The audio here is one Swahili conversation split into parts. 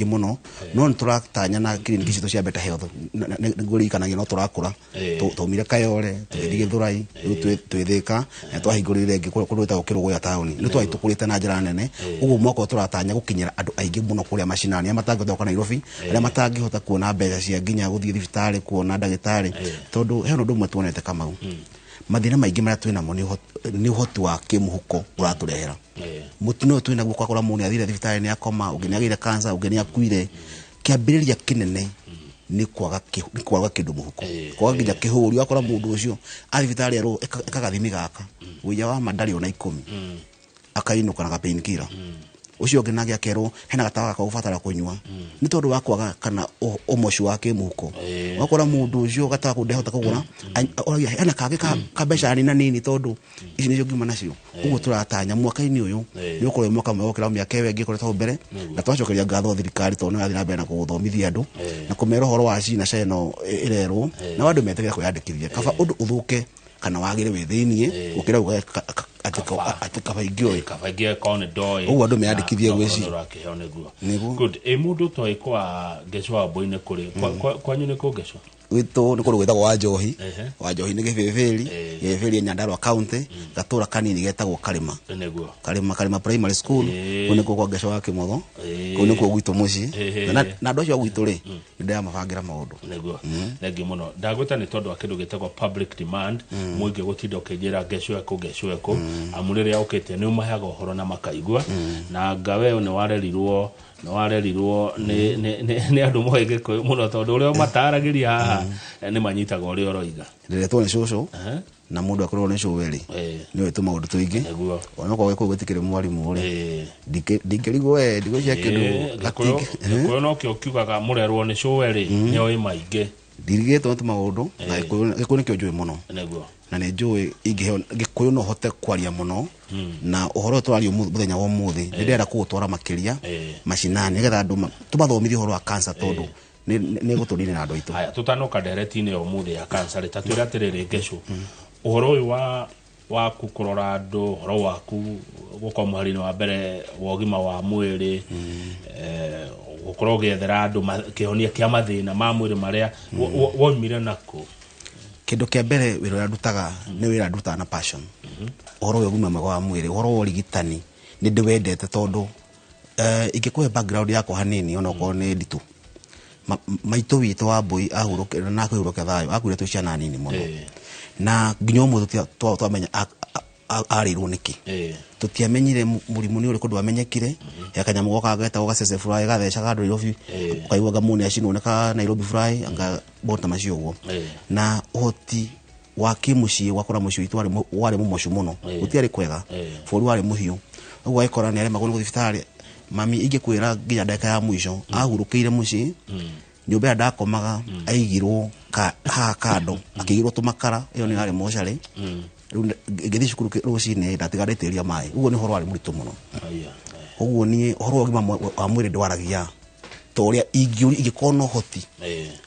muno no nituratanya na clinic citu cia Better Health nigurikanagia no turakura tumire Kayole tugithi Githurai twithika na twahingurire ingi kurwita gukirugo ya tauni ni twahitukurite na njira nene uguo mwako turatanya gukinyira andu aingi muno kuria mashinani amatangihota Nairobi aria matangihota kuona mbeca cia nginya guthii thibitari kuona ndagitari tondu he undu mwe tuonete Kamau mathina maingi maria twina mo ni uhoti wa kimuhuko uraturehera mutino twina guko akora muni athire thibitari ni akoma ungeni agire cancer ungeni akuire kiambiriria kinene ni kwaga kindu muhuko kwaga nginya kihuri akora mundu ucio athibitari ero ekagathimi gaka uya wa mandari ona 10 akainuka na painkiller ucio ngenagia kero hena gatawa ka ufatara kunywa ni tondu wa kwaga kana omocu wake muhuko wakora mundu ucio gatawa kundehota kugura hena kage ka mbeca nini tondu ici nicio ngima nacio uguo turatanya mwaka-ini uyu ni ukorwo mwaka mwe wokira miaka ewe ngikoretwo mbere na twacokeria ngatho thirikari tondu ni athina mbere na kuthomithia andu na kumera horo wa cina ceno irerwo na andu metegerea kwiyandikithia kaba undu uthuke kana wagire withinie ukira uga kabaigio kone doi uguo andu meyandikithie gweci good mundu to ikwa Geshwa Boine kuri kwanyu ni ku Geshwa witu ni kuru witagwo wa Njohi ni Gibebeli Nyandarua County gatura kanini getagwo Karima Primary School kuni kwa Geshwa wa Kimotho kuni kwa gwitu muci na ndocio gwitu ri ndaya mabangira maundu negi muno ndagwita ni tondu akindu getagwo public demand muingi gutinda kijira Geshwa ku amurire ukite ni umahaga uhoro na makaigua na ngawe ni warerirwo ni andu moige ko muno tondu urio mataragiria haha ni manyitaga urio roiga ndiretwo ni cucu na mundu akorwo ni cuweri ni wetu maundu tuingi ona kwa weko gwetikire mwarimu uri ndingirigwo ndigwicia kindu ko no kio kiugaga murerwo ni cuweri ni oi maingi ndirigitwo tu maundu na giko ni kio njui muno na ni njui gikuyu no hote kwaria muno na uhoro twario muthenya wa muthi ndira kuutwara makiria mashinani nigetha andu tumathomithie uhoro wa cancer tondu ni guturine na andu aitu haya tutanoka direct-ini ya muthi ya cancer tatwira atiriri Geshwa uhoro uyu wa kukurora andu uhoro waku gukomari ni wa mbere wogima wa mwiri gukorwo gethera andu kihonia kia mathina ma mwiri maria womire nako kindu kia mbere wira ndutaga ni wira ndutaga na passion uhoro wa guma wa mwiri uhoro wa rigitani ni ndiwendete tondu ingikuhe background yako hanini ona ko ni nditu maitu witu wa Mbui ahurukira na kuhuruka thayo akuretwo ciana nini muno na nginya mu twamenya arirwo niki tutiamenyire murimu ni uri kundu amenyekire yakanyamu goka geta ugasese fry gatheca ga Nairobi kaigwa gamuni acinoneka Nairobi fry anga bota macio guo na uhoti wa kimuci wakora mucio itu wari mumocu muno utiari kwega buri wari muhiu uguo ikora ni ari magoni guthibitari mami ingikwira nginya ndeka ya mwisho ahurukire muci nyumba ndakomaga aigirwo kando akigirwo tumakara iyo ni ari mochari ngithi cukuru rucine ndatigareteria mai uguo ni horo ari muritu muno uguo ni horo wa mwiri ndwaragia toria ingikono hoti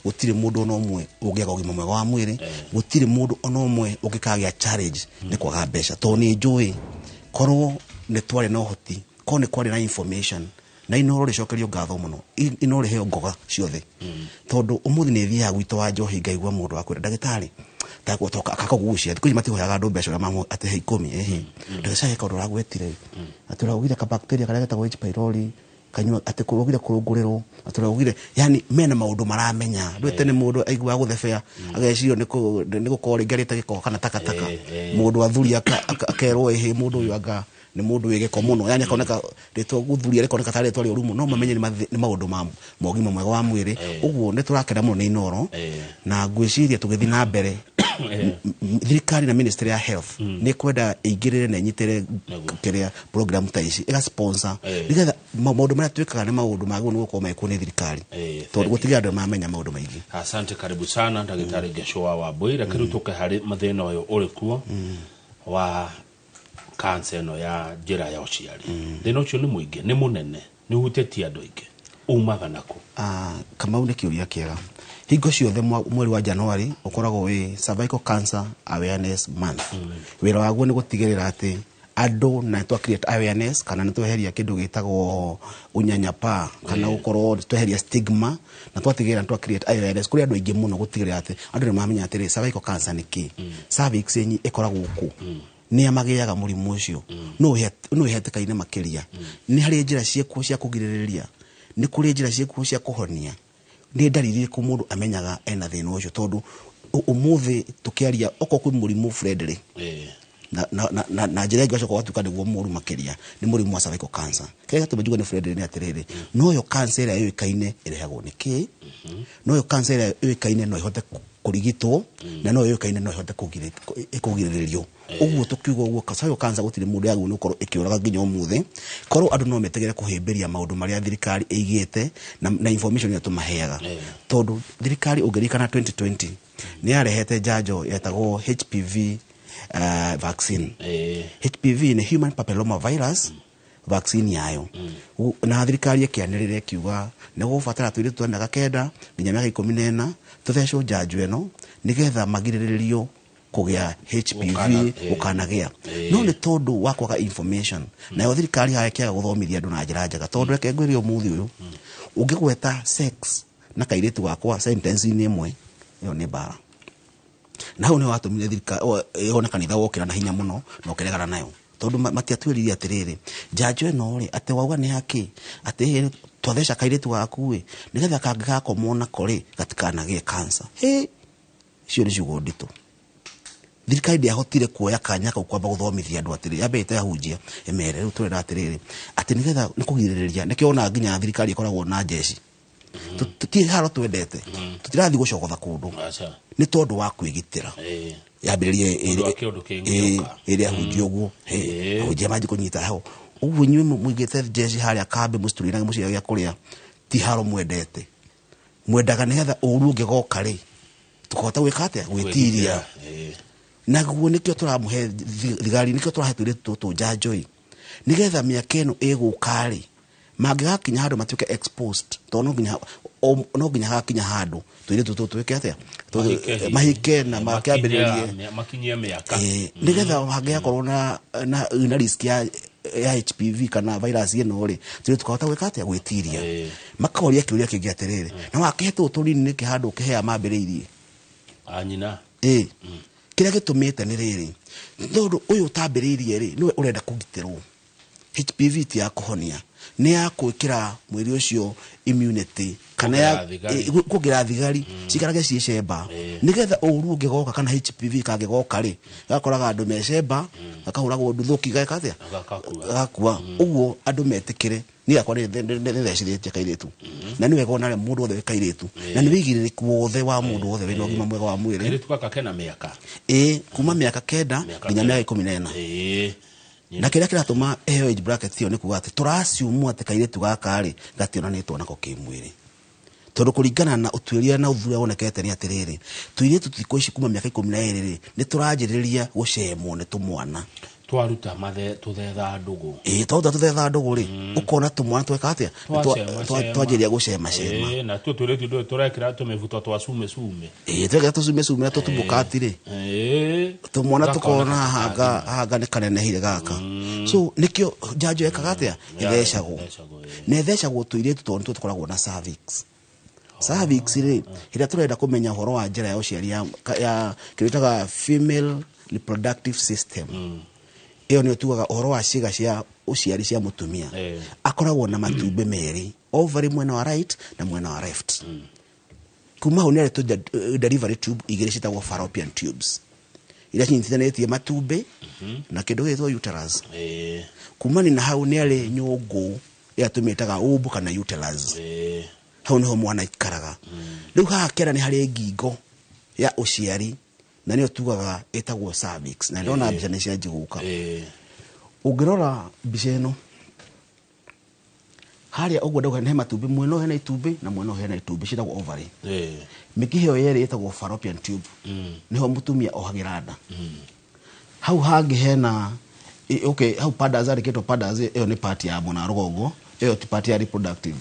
gutire mundu ono mwe ugiaga ugima mwega wa mwiri gutire mundu ono mwe ugikagia challenge ni kwaga mbeca to ni njui korwo ni twari no hoti ko ni kwari na information na ino ricokerio ngatho muno ino riheo ngoga ciothe tondu umuthi ni thia gwito wa Njohi ngaigwa mundu akwira ndagitari ta gutoka akakugucia thiku mati hoyaga andu mbeca mamu ate 10 ndagacaye kaundu ragwetire aturagire ka bacteria karia getagwo H pylori kanywa ate kurugire kurunguriro aturagire yani mena maundu maramenya ndwete ni mundu aigua guthebea agecirio ni gukora ngarite giko kana takataka mundu athuri akerwo ehe mundu uyu anga ni mundu wigeko muno yani akaoneka ritwa guthuria rikoneka tari ritwa riuru muno mamenye ni maundu ma mogima mwega wa mwiri uguo ni turakera muno ni inoro na ngwiciria tugithi na mbere thirikari na ministry ya health ni kwenda igirire na nyitire kiria program ta ici ega sponsor nigetha maundu maria twikaga ni maundu maguo ni gukorwo meko ni thirikari tondu gutiri andu mamenya maundu maingi asante karibu sana ndagitari Geshwa wa Mbui rakiru tuke hari mathina uyu uri kuo wa cancer no ya njira ya uciari thina ucio ni muingi ni munene ni hutetie andu aingi umaga nako Kamau ni kiuria kiega hingo ciothe mweri wa January ukoragwo wi cervical cancer awareness month wira waguo ni gutigirira ati ando na twa create awareness kana nä tweheria kindu gitagwo unyanyapa kana ukorwo tweheria stigma na twatigera twa create awareness kuri andu aingi muno gutigera ati andu ni mamenya ati cervical cancer ni ki cervix yenyi ikoragwo ku ni amagiaga murimu ucio no ihetekaine makiria ni hari njira ciekuo cia kugiririria ni kuri njira ciekuo cia kuhonia ni ndariri ku mundu amenyaga ena thina ucio tondu umuthi tukiaria oko kwi murimu friendly na njira ingĩ wacoka watuka nĩguo mũru makĩria nĩ mũrimũ wa cervical cancer kĩrĩa tũmenjuga nĩ friendly nĩ atĩrĩrĩ no yo cancer ĩrĩa yũĩkaine ĩrehagwo nĩ kĩ no yo cancer ĩrĩa yũĩkaine no ihote kũrigitwo na no yũĩkaine no ihote kũgirĩrĩrio ũguo tũkiuga ũguo cervical cancer gũtirĩ mũndũ yagwo nĩ ũkorwo ĩkĩũraga nginya ũmũthĩ korwo andũ no metegere kũhĩmbĩria maũndũ marĩa thirikari ĩigĩte na information ĩrĩa tũmaheaga tondũ thirikari ũngĩririkana 2020 nĩ yarehete njanjo yetagwo HPV vaccine. HPV ni human papilloma virus vaccine yayo. Na thirikari ikianirire kiuga ni gubatara twiri twa miaka 9 nginya miaka 14 tuthecwo njanjo eno nigetha magiriririo kugia HPV ukanagia. No ni tondu wa kwaga information. Na yo thirikari hakiaga guthomithia andu na njira njega tondu reke ngwiri umuthi uyu ungigweta sex na kairitu gakwa sentence ni imwe yo ni bara. Na hau ni watumire thirikari yone kanitha wokira na hinya muno no keregana nayo tondu matiatwiririe atiriri njanjo eno ri ate wauga ni haki ate twatheca kairitu gaku we nigetha kangĩgakomwo na kore gatikanagie cancer cio nĩ ciugo nditũ thirikari ndĩahotire kuoya kanya kau kwamba guthomithia andu atiri yambe itahunjia emere riu twira atiriri ati nigetha ni kugiririria nikio ona nginya thirikari ikoragwo na jeshi tuti haro twendete tutirathi gucogotha kundu ni tondu wa kwigitira yambiririe iri ahunjia uguo ahunjia maji kunyita hao uguo nywe muigite jeshi haria kambe musturira muciria gya kuria ti haro mwendete mwendaga nigetha uru ungigoka ri tukahota gwika atia gwitiria naguo nikio turamuhe thigari nikio turahetwire tutu njanjoi nigetha miaka ino iguka ri magigakinya handu matuke exposed to no nginya hakinya handu twire twike atia mahike na makiambiririe makinyia miaka nigetha hangiakorwo na risk ya HPV kana virus ino ri twire tukahota gwika atia gwitiria makoria kiuria kingi atiriri na wakihetwo turini niki handu ukihea mambiriirie anyina kiria gitumite ni riri tondu uyu utambiriirie ri niwe urenda kugitirwo HPV ti ya kuhonia ni ya kwikira mwiri ucio immunity kana ya kugira thigari cikarage ciecemba nigetha uru ungigoka kana HPV kangigoka ri gakoraga andu mecemba akahuragwo nduthuki gakathia gakua uguo andu metikire ni yakwa ni theciritie kairitu na ni wega onare mundu othe kairitu na ni wigiririku wothe wa mundu othe wina ugima mwega wa mwiri iri tukaka kena miaka kuma miaka 9 nginya miaka 14 na kira kiratuma age bracket io ni kuga ati turasiumu ati kairitu gaka ri gationanitwo nako kimwiri tondu kuringana na utuiria na uthura wonekete ni atiriri tuiritu thikũ ici kuma miaka 12 ri ni turanjiriria gucemwo ni tumwana twaruta tuthetha ndugu tuthetha ndugu ri ukona tumwana tweka atia twajiria gucema cema na tuturetu ndo turekira tumevuta twasume tweka tusume tutumbuka ri tumwana tukona hanga ni kanene hire gaka so nikio njanjo ekaga atia ithecagwo tuiritu tondu tukoragwo na cervix ri hira turenda kumenya horo wa njira ya uciari ya kiritaga female reproductive system iyo ni tugaga horo wa ciega cia uciari cia mutumia akoragwo na matumbe meri ovary mwena wa right na mwena wa left kuma hau ni to delivery tube igiri citagwo fallopian tubes ira cinyitithanĩtie matumbe na kindu gitwo uterus kuma ni na hau ni ari nyungu ya tumitaga umbu kana uterus hau niho mwana ikaraga riu haha kera ni hari ngingo ya uciari na niyo tugaga etagwo cervix na ndona mbica ni cia njiguka ungirora mbica ino haria uguo ndauga ni matumbi mwena hena itumbi na mwena hena itumbi citagwo ovary mikihe yo yeri etagwo fallopian tube niho mutumia ohagira nda hau hangi hena hau padas ariketwo padas iyo ni part ya mwana rugongo iyo ti part ya reproductive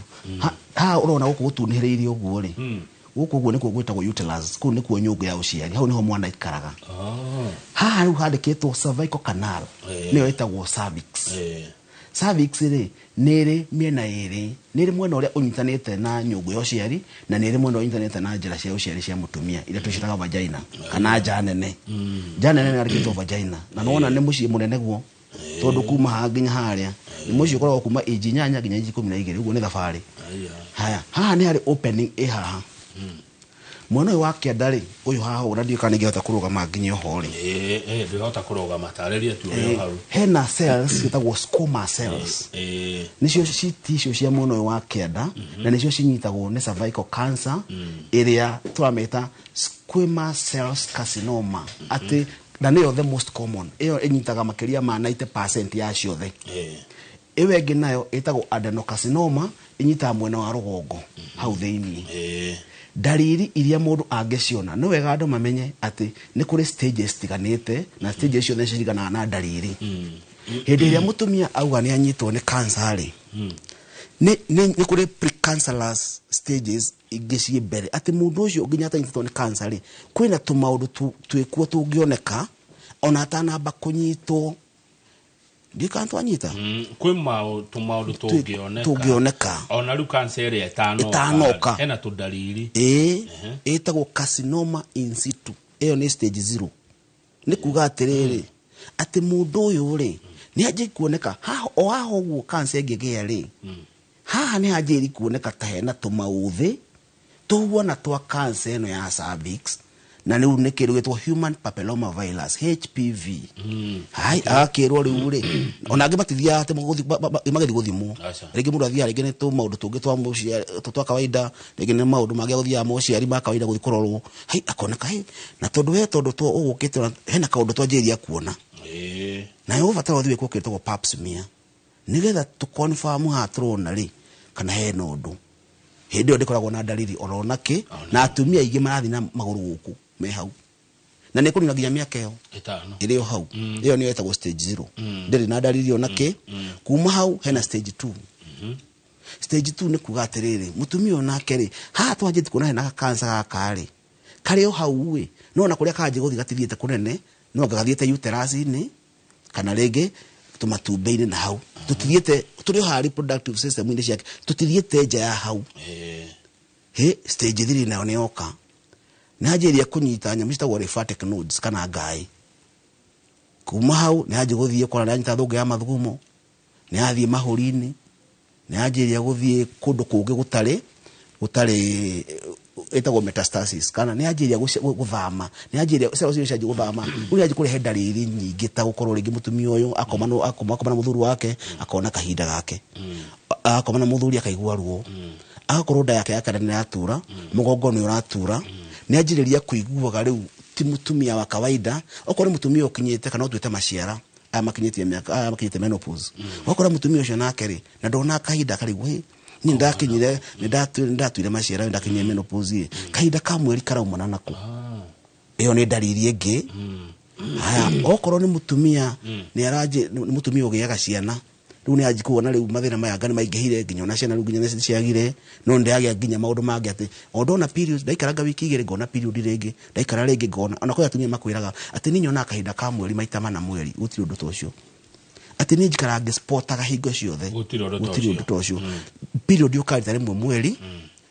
ha urona guku gutunihiriirie uguo ri guku guo nikuo gwitagwo uterus ku nikuo nyungu ya uciari hau niho mwana ikaraga haha riu handikitwo cervical canal niyo itagwo cervix cervix ri niri miena iri niri mwena uria unyitanite na nyungu ya uciari na niri mwena unyitanite na njira cia uciari cia mutumia ira tucitaga vagina kana janene janene narikitwo vagina na nona ni mucii munene guo tondu kuma ha nginya haria ni mucii ukoragwo kuma age 8 nginya age 12 uguo ni thabari haya haha ni hari opening haha mwana wa kiandari uyu haha uradio kana ngihota kurugama nginya ho ri ndihota kurugama tareria tu uyu hau hena cells gitagwo squamous cells nicio tissue cia mwana wa kianda na nicio cinyitagwo ni cervical cancer iria turameta squamous cells carcinoma ati na niyo the most common iyo inyitaga makiria ma 90% ya ciothe iwe ingi nayo itagwo adenocarcinoma inyita mwena wa rugongo hau thiini dalili iria mundu angeciona no wega andu mamenye ati ni kuri stages tiganite na stages ciothe cigana na dalili hindi iria mutumia auga ni anyitwo ni cancer ri ni kuri precancerous stages ingeci mbere ati mundu ucio nginya atanyitwo ni cancer ri kwina tumaundu twikuo tungioneka ona atanamba kunyitwo ndikantu anyita kwi tumaundu tungioneka ona riu cancer ya etanoka hena tudalili etagwo carcinoma in situ iyo ni stage 0 ni kuga atiriri ati mundu uyu ri ni aje kuoneka haha uguo cancer ngigea ri haha ni aje kuoneka ta hena tumauthi tuona twa cancer no ya cervix na ni unekirwetwo human papilloma virus HPV hai akirwo riu ri ona ngimatithia ate magathi guthimwo rigi mundu athia rigi ni tu maundu tungi twa muciari twa kawaida rigi ni maundu magia guthia muciari ma kawaida guthi kurorwo hai akoneka hai na tondu to ugukite hena kaundu twanjiria kuona na yo vatara uthie kwikirwo pap smear nigetha tu confirm ha turona ri kana hena undu hindi ndikoragwo na dalili orona ki na atumia ingi marathi na maguru guku me hau na ni kunina nginya miaka iyo 5 iriyo hau iyo niyo etagwo stage 0 ndiri na dalili ona ki kuma hau hena stage 2 stage 2 ni kuga atiriri mutumia ona keri ha twanjite kuona hena cancer gaka ri kari yo hau we no na kuria kaje guthi gatithiete kunene no gagathiete uterus ni kana rege tumatumbe-ini na hau tutithiete turi ha reproductive system ine ciake tutithiete nja ya hau stage 3 nayo ni oka na ajiria kunyita nyamu citagwo lymphatic nodes kana ngai kuma hau ni aje guthie kora na nyita thungu ya mathugumo ni athie mahuri-ini ni ajiria guthie kundu kungi gutari etagwo metastasis kana ni ajiria guthama ni ajiria cells cio ciaje guthama uri aje kurehe dalili nyingi ta gukorwo ringi mutumia uyu akoma na muthuru wake akona kahinda gake akoma na muthuri akaigua ruo agakorwo nda yake yakana ni atura mugongo ni uratura ni ajiriria kuiguaga riu ti mutumia wa kawaida okore mutumia ukinyite kana utwite maciara amakinyitie miaka amakinyite menopause okore mutumia ucio nake ri na ndona kahinda karigu ni ndakinyire ni ndatuire maciara ndakinyie menopause kahinda ka mweri karaumana nako iyo ni dalili ingi haya okoro ni mutumia ni araje ni mutumia ugiaga ciana riu ni aji kuona riu mathina maya ngani maingihire nginya ona ciana riu nginya nĩ ciagire no ndiagia nginya maundu mangi ati ondona period ndaikaraga wiki igiri ngona period ringi ndaikara ringi ngona ona kwa atumia makwiraga ati ni nyona kahinda ka mweri maita mana mweri gutiri undu tocio ati ni njikara ngisportaga hingo ciothe gutiri undu tocio period ukarita rimwe mweri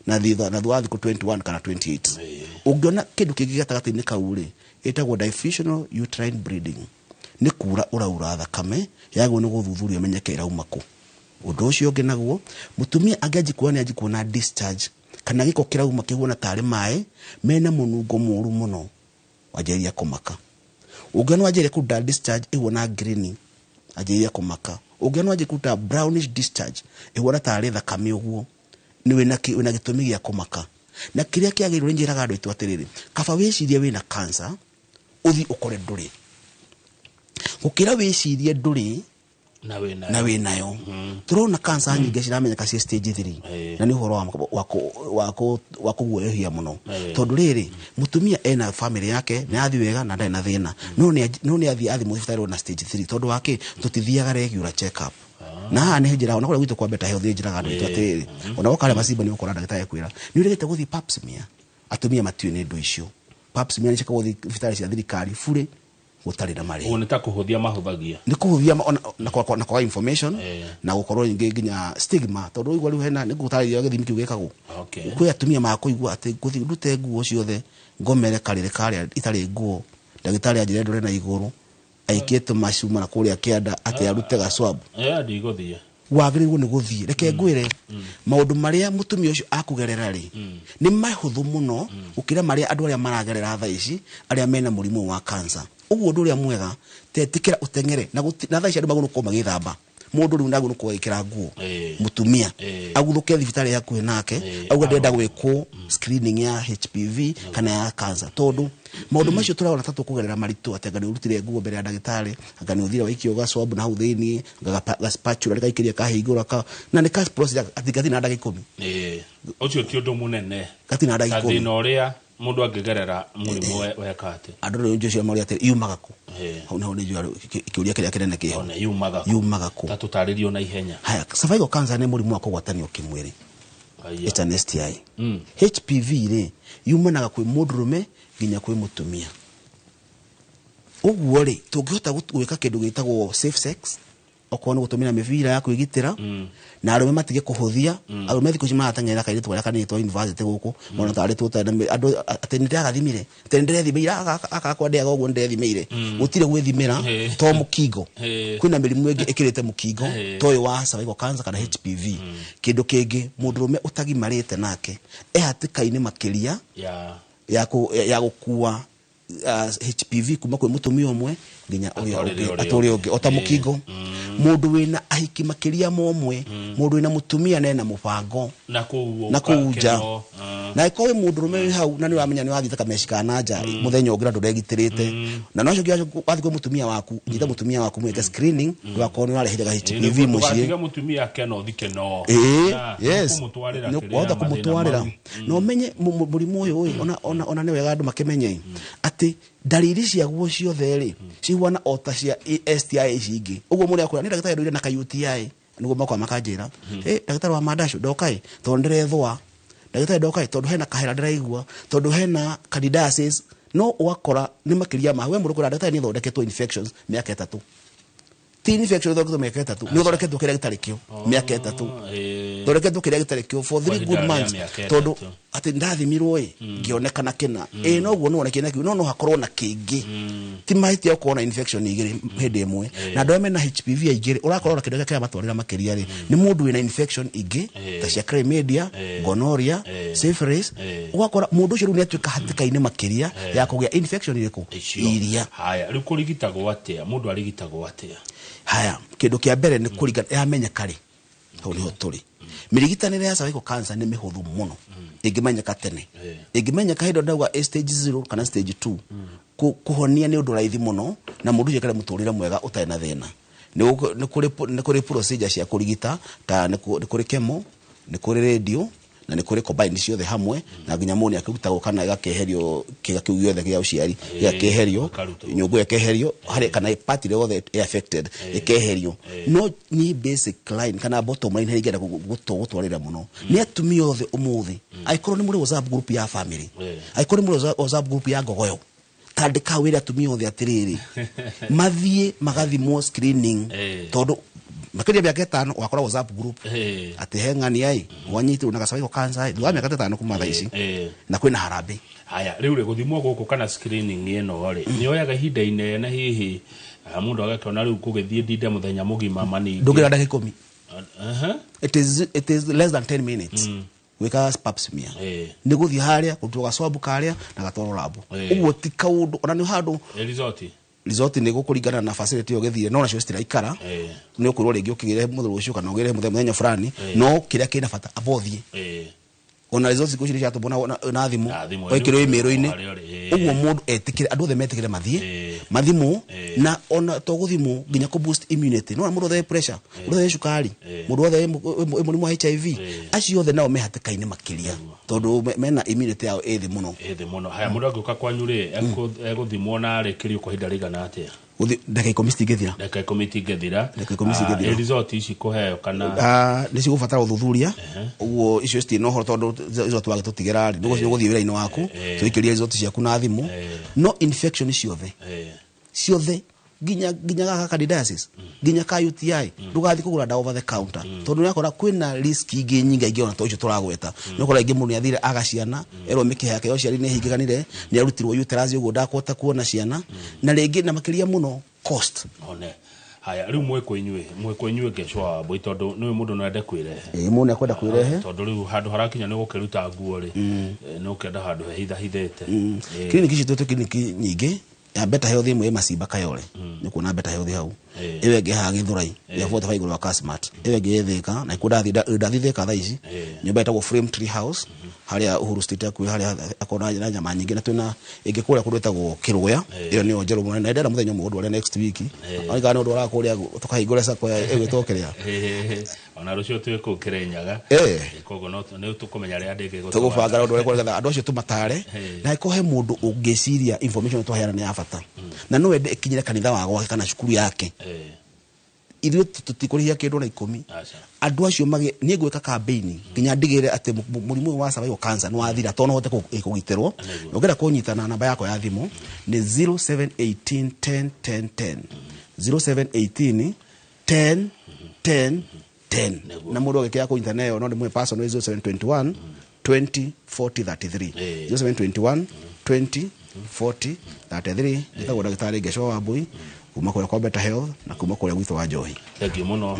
na thutha wa thiku 21 kana 28 ungiona kindu kingi gatagati-ini kau ri etagwo diffusional uterine bleeding ni kura uraura thakame yago ni guthuthuria menyeke irauma ku undu ucio ungi naguo mutumia angeji kuona discharge kana giko kirauma kihuona tari mai mena munungo muru muno wajeria kumaka ungiona wajeria kuda discharge ihuona green ajeria kumaka ungiona wajeria kuda brownish discharge ihuona tari thakame uguo ni wina gitumi gia kumaka na kiria kiagirwo njiraga andu itu atiriri kaba wicirie wina cancer uthi ukore nduri ukira wicirie nduri na we nayo turona cancer nyingi ciramenyeka cia stage 3 na ni horo wa kuguoyohia muno tondu riri mutumia ena family yake ni athi wega na ndai na thina no ni athi muthitari na stage 3 tondu wake tutithiaga regular check up na ne njira ona kore gwitu kwa beta health njira gandu twatiri ona wakare masiba ni ukora ndagitari kwira ni urigite guthi pap smear atumia matiwe ne ndo icio pap smear cheka wo thibitari cia thirikari bure gutari na mari one ta kuhuthia mahuthagia ni kuhuthia na kwa information na gukorwo nginya stigma tondu igwa riu hena ni gutari githimi kiu gekagwo kwi atumia makuigua ati guthi ndute nguo ciothe ngomere karire karia itari nguo ndagitari ajire ndore na iguru aikieto macuma na kuria kianda ati arute ga swab ndiguthia wagiriirwo ni guthie reke ngwire maundu maria mutumia ucio akugerera ri ni mahuthu muno ukira maria andu aria maragerera tha ici aria mena murimu wa cancer uguo ndu ria mwega tetikira utengere na tha ici andu magunu ko magithamba mundu riu ndagunu ko ikira nguo mutumia aguthuke thibitari yaku nake auga ndenda gwikwo screening ya HPV kana ya cancer tondu maundu macio turabona tatu kugerera maritu atengani urutire nguo mbere ya ndagitari angani uthira waikio ga swab na huthini ga spatula gaikiria kahingura ka na ni ka process atigati na ndagi 10 ucio ti undu munene gati na ndagi 10 thina uria mundu angigerera murimu wekate andu riu njo cia mari ati yumaga ku hau ni jwa kiuria kiria kinene kiho ona yumaga ku tatu taririo na ihenya haya cervical cancer ni murimu wa kugwatanio kimwiri it's an STI HPV ri yumanaga kwi mundurume nginya kwi mutumia uguo ri tungihota gwika kindu gitagwo safe sex okono gutumira mivira ya kwigitira na arume matige kuhuthia arume thiko cima atangera kaire twara kanini to university guku mona tare tuta andu atenire agathimire tendere thimira akakwa ndega uguo ndethimire gutire gwithimira to mukingo kwina mirimu ingi ikirite mukingo to wa cervical cancer kana HPV kindu kingi mundurume utagimarite nake hatikaine makiria ya gukua HPV kuma kwe mutumia omwe nginya aturi onge otamukingo mundu wina ahiki makiria momwe mundu wina mutumia nena mubango na kuuja na ikowe mundu rume hau na ni wamenya ni wathita kameshika nanja muthenya ongira nduregitirite na nocio kia wathi kwe mutumia waku nyita mutumia waku mweke screening ndwakoni wale hidaga HPV mucie ga mutumia keno thikeno yes wotha kumutwarira no menye murimu uyu ona ni wega andu makimenye ati dalili cia guo ciothe ri ciwana ota cia STI cingi uguo muri akura ni ndagitari ndoire na ka UTI niguo makwa makanjira ndagitari wa madasho ndokai tondire thwa ndagitari ndokai tondu hena kahera ndiraigua tondu hena candidiasis no wakora ni makiria ma we muri kura ndagitari ni thondeketwo infections miaka 3 infection thondeketwo miaka 3 ni thondeketwo kire gitari kio miaka 3 thondeketwo kire gitari kio for 3 good months tondu ati ndathimirwo ngionekana kina no guo no onekena kio no hakorwo na kingi ti maiti ya kuona infection igiri hende imwe na ndo mena HPV igiri urakorwo na kindu kia matwarira makiria ri ni mundu wina infection igi ta cia chlamydia gonorrhea syphilis ugakora mundu ucio ni atuika hatikaine makiria ya kugia infection iriku iria haya riu kurigitagwo atia mundu arigitagwo atia haya kindu kia mbere ni kurigana yamenya kare hau ni hoturi mirigitanire ya cervical cancer ni mihuthu muno ingimenyeka tene ingimenyeka hindo ndauga stage 0 kana stage 2 kuhonia ni undu raithi muno na mundu yekere muturire mwega utai na thina ni kuri procedure cia kurigita ta ni kuri chemo ni kuri radio na ni kuri combine ciothe hamwe na nginya moni akirutagwo kana igakeherio kiga kiu giothe gia uciari igakeherio nyungu yakeherio hari kana part yothe affected ikeherio no ni basic line kana bottom line higera gutwarira muno ni atumia othe umuthi aikorwo ni muri WhatsApp group ya family aikorwo ni muri WhatsApp group ya ngogoyo tandika wira atumia othe atiriri mathie magathimwo screening tondu makiria miaka 5 wakora WhatsApp group ati hengani ai wanyitu na cervical cancer ndio miaka 5 kuma tha ici na kwina harambe haya riu ri guthimwo guku kana screening ino ri ni oyaga hinda inene hihi mundu agakona riu kugithie ndinde muthenya mugima mani ndugira ndagika 10 it is less than 10 minutes weka pap smear ni guthi haria kutuga swab karia na gatoro lab uguo ti kaundu ona ni handu resort ni gukuringana na facility ogethire no nacio citiraikara ni ukurwo ringi ukigire muthuru ucio kana ugire muthenya fulani no kiria kina bata abothie ona resort kuci cia tubona na thimu oikiro imero-ini uguo mundu etikire andu othe metikire mathimu na ona to guthimu nginya ku boost immunity no mundu othe pressure mundu othe cukari mundu othe murimu wa HIV acio othe nao mehatikaine makiria tondu mena immunity yao ethi muno haya mundu aguka kwanyu ri eguthimwo na rekirio kwa hinda rigana atia ndaka 10 tingethira ndaka 10 tingethira result ici kuheo kana ni cigubatara uthuthuria uguo icio citi no tondu result wage tutigera ndugo cio guthii wira-ini waku tuikiria result ciaku na thimu no infection ciothe ginya gaka candidiasis ginya ka UTI ndugathi kugura dawa over the counter tondu yakora kwina risk ingi nyinga ingiona to icio turagweta nokora ingi mundu athire agaciana ero miki yake yo ciari ni hingiganire ni arutirwo uterasi uguo ndakota kuona ciana na ringi na makiria muno cost one haya riu mwekwe Geshwa Wambui tondu ni mundu no ende kwirehe mundu akwenda kwirehe tondu riu handu harakinya ni gukiruta nguo ri no kenda handu hithahithete kliniki citu kliniki nyingi ya Better Health imwe Macimba Kayole ni kuona Better Health hau ewe ge ha Githurai ya 45 iguru wa Casmart ewe ge thika na ikuda thitheka tha ici nyumba etagwo Frame Tree House haria Uhuru State aku haria akona na nyama nyingi na twina ingikura kundu etagwo Kiruya iyo ni onjero mwana na ndera muthenya mundu wale next week ari kana ndu arakuria tukahingura sako ewe tokeria ona rucio twiko Kirenyaga kogo no ne tukumenya ria ndege go tugubanga ndu wale kwa andu acio tumatare na ikohe mundu ungeciria information twaheana ni afata na no wende ikinyire kanitha wa gwake kana cukuru yake ithuĩ tutikurihia kindu na 10 andu acio mage nie gweka campaign kinya ndigire ati murimu wa survival cancer no wathira tono hote kugitirwo nogera kunyitana namba yako ya thimu ni 0718 10 10 10 0718 10 10 10 na mundu ogekia kunyitana nayo no ndimwe personal 0721 20 40 33 0721 20 40 33 nitagwo Dagitari Geshwa Wambui kuma kwa Better Health na kuma kwa Gwitho wa Njohi. Thank you muno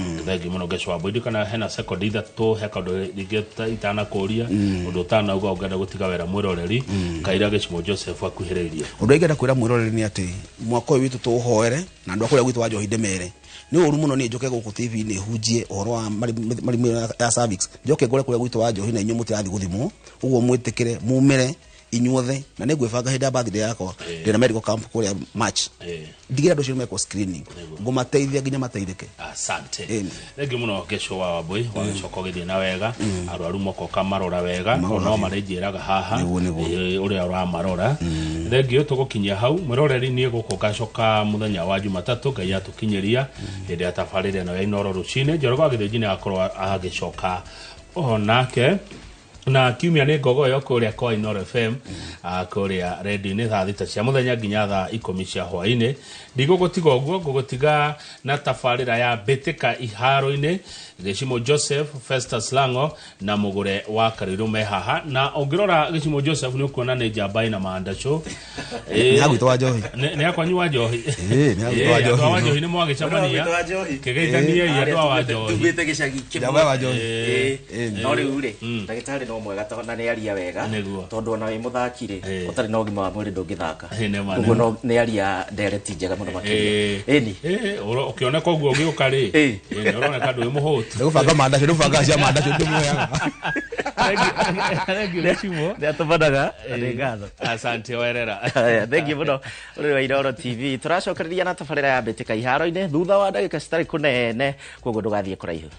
Geshwa Wambui ndikana hena second ithatũ hekado ligeta itana kuria undu tana uga ugenda gutiga wera mwiroreri Kaira Geshimo Joseph akuhiriria undu igenda kwira mwiroreri ni ati mwako witu tuhoere na ndu akora Gwitho wa Njohi ndemere ni uru muno ni njoke guku TV ni hunjie uhoro wa mari ya cervix njoke ngore kure Gwitho wa Njohi na inyu mutirathi guthimwo uguo mwitikire mumere inyuothe na ne gwibanga hinda birthday yako ndina medical camp kuria match ndigira ndo shirime ko screening ngumateithia ginya mateithike asante regi muno Geshwa Wambui wagicoko githie na wega arwaru moko kamarora wega no marejeraga haha uria uramarora regi tugukinyia hau mwiroreri ni guko gacoka muthenya wa Jumatatu Ngai atukinyeria hinde atafarire na inoro rucine njoroga githijini akorwa agicoka onake na kiumia ni ngogo yo kuria kwa Inoro FM kuria radio ni thaa thita cia muthenya nginya thaa 10 cia hwaini ndigugutiga uguo ngugutiga na tafarira ya Beteka iharo-ini Geshimo Joseph Festus Lango na mugure wa Kariru me haha na ongirora Geshimo Joseph ni ukuona ni Jabai na Maandasho ni Gwitho wa Njohi ni akwanyu wa Njohi ni Gwitho wa Njohi ni mwagicamania kegeithanie ya ndwa wa Njohi tubite gicagi kimwe Jabai wa Njohi no riu ri Dagitari no mwega na ni aria wega tondu ona wi muthakire utari na ugima wa mwiri ndungithaka uguo no ni aria direct njega muno makiria eni ukioneka uguo ugiuka ri ni uroneka ndu wi muhutu ndugubanga Maandasho ndugubanga cia Maandasho ndumuyaga Thank you Geshimo ni atubanaga ni ngatho asante werera thank you muno uri wa Inoro TV turacokereria na tafarira ya Beteka iharo-ini thutha wa ndagika citari kunene koguo ndugathie kuraihu